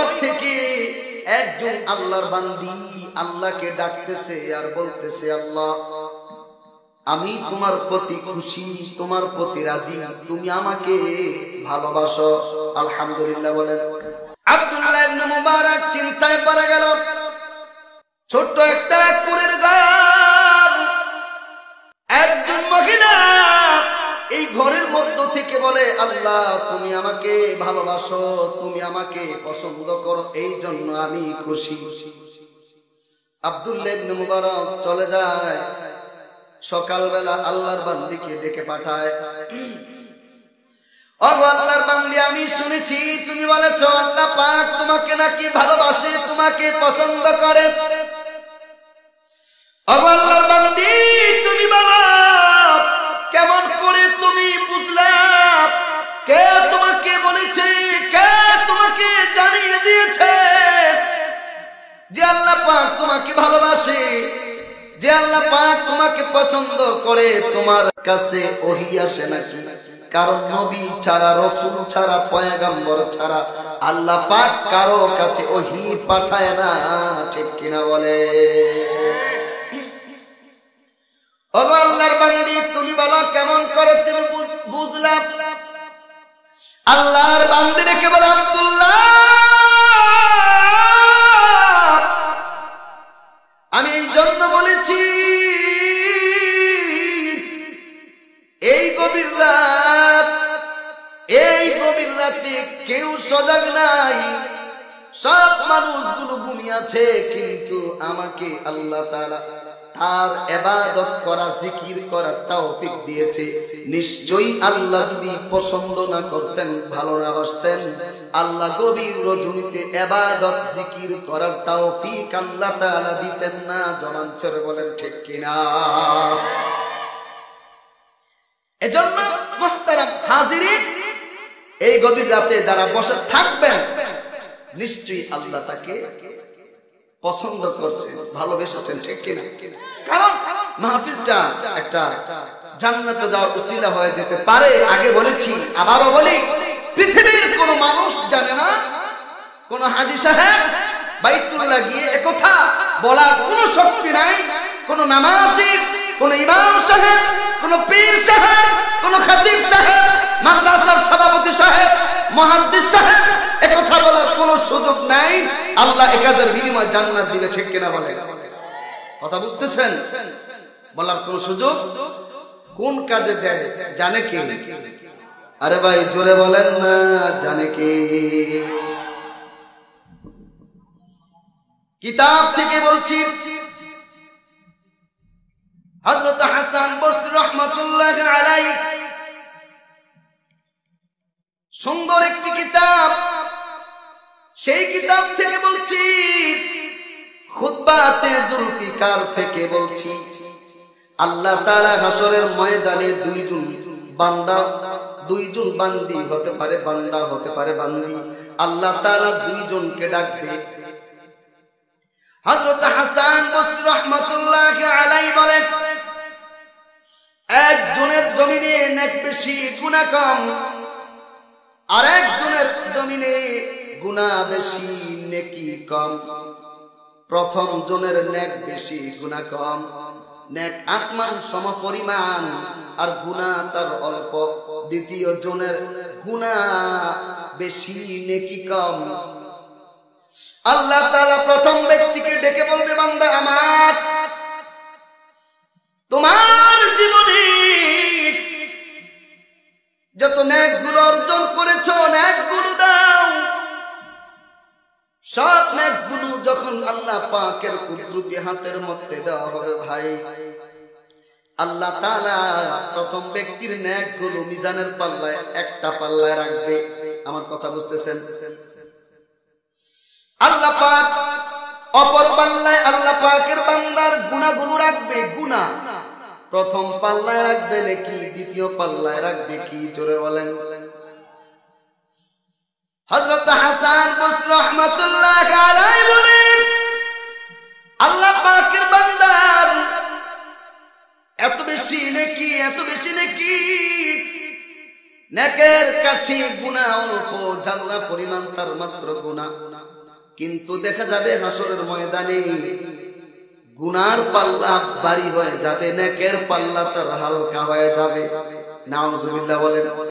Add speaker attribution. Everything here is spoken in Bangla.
Speaker 1: ঘর থেকে একজন আল্লাহর বান্দি আল্লাহকে ডাকতেছে আর বলতেছে, আল্লাহ আমি তোমার প্রতি খুশি, তোমার প্রতি রাজি, তুমি আমাকে ভালোবাসো। আলহামদুলিল্লাহ বলেন। আব্দুল্লাহ ইবনে মুবারক চিন্তায় পড়ে গেল। ছোট্ট একটা কুড়ের ঘর, একজন মহিলা এই ঘরের মধ্য থেকে বলে, আল্লাহ তুমি আমাকে ভালোবাসো, তুমি আমাকে পছন্দ করো, এই জন্য আমি খুশি। আব্দুল্লাহ ইবনে মুবারক চলে যায়, সকালবেলা আল্লাহর বান্দিকে ডেকে পাঠায়। ও আল্লাহর বান্দি, আমি শুনেছি তুমি বলেছো আল্লাহ পাক তোমাকে নাকি ভালোবাসে, তোমাকে পছন্দ করে। ও আল্লাহর বান্দি, তুমি বলো কেমন করে তুমি বুঝলা? কে তোমাকে বলেছে, কে তোমাকে জানিয়ে দিয়েছে যে আল্লাহ পাক তোমাকে ভালোবাসে, যে আল্লাহ পাক তোমাকে পছন্দ করে? তোমার কাছে ওহী আসে নাকি? কারণ নবী ছাড়া, রাসূল ছাড়া, পয়গম্বর ছাড়া আল্লাহ পাক কারো কাছে ওহী পাঠায় না, ঠিক কিনা বলে? ও আল্লাহর বান্দি, তুমি বলো কেমন করে তুমি বুঝলা? আল্লাহর বান্দি রেখে বলে, আব্দুল্লাহ আমি এই জন্য বলেছি, এই গভীর রাতে কেউ সজাগ নাই, সব মানুষগুলো ঘুমিয়ে আছে, কিন্তু আমাকে আল্লাহ তাআলা তার ইবাদত করা, জিকির করার তৌফিক দিয়েছে। নিশ্চয়ই আল্লাহ যদি পছন্দ না করতেন, ভালো না বাসতেন, আল্লাহ গভীর রজনীতে ইবাদত জিকির করার তৌফিক আল্লাহ তাআলা দিতেন না। জবান ছেড়ে বলেন ঠিক কিনা? এজন্য মুহতারাম হাজিরিন, এই গভীর রাতে যারা বসে থাকবেন, নিশ্চয়ই আল্লাহ তাকে পছন্দ করছেন, ভালোবেসেছেন, ঠিক কিনা? কারণ মাহফিলটা একটা জান্নাতে যাওয়ার উসিলা হয়ে যেতে পারে। আগে বলেছি, আবারও বলি, পৃথিবীর কোন মানুষ জানে না, কোন হাজী সাহেব বাইতুল্লাহ গিয়ে একথা বলার কোন শক্তি নাই, কোন নামাজি, কোন ইমাম সাহেব, কোন পীর সাহেব, কোন খতিব সাহেব, মাদ্রাসার সভাপতি সাহেব, মুহাদ্দিস সাহেব একথা বলার কোন সুযোগ নাই। আল্লাহ এ কাজের বিনিময়ে জান্নাত দিবে, ঠিক কিনা বলেন? কথা বুঝতেছেন? বলার কোন সুযোগ, কোন কাজে দেয় জানে কে? আরে ভাই জোরে বলেন না, জানে কে? কিতাব থেকে বলছি, হযরত হাসান বসরি রাহমাতুল্লাহ আলাইহি সুন্দর একটি কিতাব, সেই কিতাব থেকে বলছি, খুতবাতে জুলফিকার থেকে বলছি, আল্লাহ তাআলা হাসরের ময়দানে দুইজন বান্দি হতে পারে, বান্দা হতে পারে বান্দি, আল্লাহ তাআলা দুইজনকে ডাকবে। হযরত হাসান বসরি রাহমাতুল্লাহ আলাইহি বলেন, একজনের জমিনে নেক বেশি গুনাহ কম, আর একজনের জমিনে গুনাহ বেশি নেকি কম। প্রথম জনের নেক বেশি, গুনাহ কম, নেক আসমান সম পরিমাণ আর গুনাহ তার অল্প। দ্বিতীয় জনের গুনাহ বেশি, নেকি কম। আল্লাহ তাআলা প্রথম ব্যক্তিকে ডেকে বলবে, বান্দা আমার, তোমার জীবনে যত নেকগুলো অর্জন করেছো, নেকগুলো দাও। সব নেকগুলো যখন আল্লাহ পাকের কুদরতি হাতের মধ্যে দেওয়া হবে, ভাই আল্লাহ তাআলা প্রথম ব্যক্তির নেকগুলো মিজানের পাল্লায়, একটা পাল্লায় রাখবে। আমার কথা বুঝতেছেন? আল্লাহ পাক অপর পাল্লায় আল্লাহ পাকের বান্দার গুনাহগুলো রাখবে। গুনাহ প্রথম পাল্লায় রাখবে নেকি, দ্বিতীয় পাল্লায় রাখবে কি? জোরে বলেন। হযরত হাসান বসরি রাহমাতুল্লাহ আলাইহি বলেন, আল্লাহ পাকের বান্দার এত বেশি নেকি, এত বেশি নেকি, নেকের কাছে গুনাহ অল্প, জান্নাত পরিমাণ তার মাত্র গুনাহ। কিন্তু দেখা যাবে হাসরের ময়দানে গুনার পাল্লা ভারী হয়ে যাবে, নেকের পাল্লা তার হালকা হয়ে যাবে। নাউজুবিল্লাহ বলেন।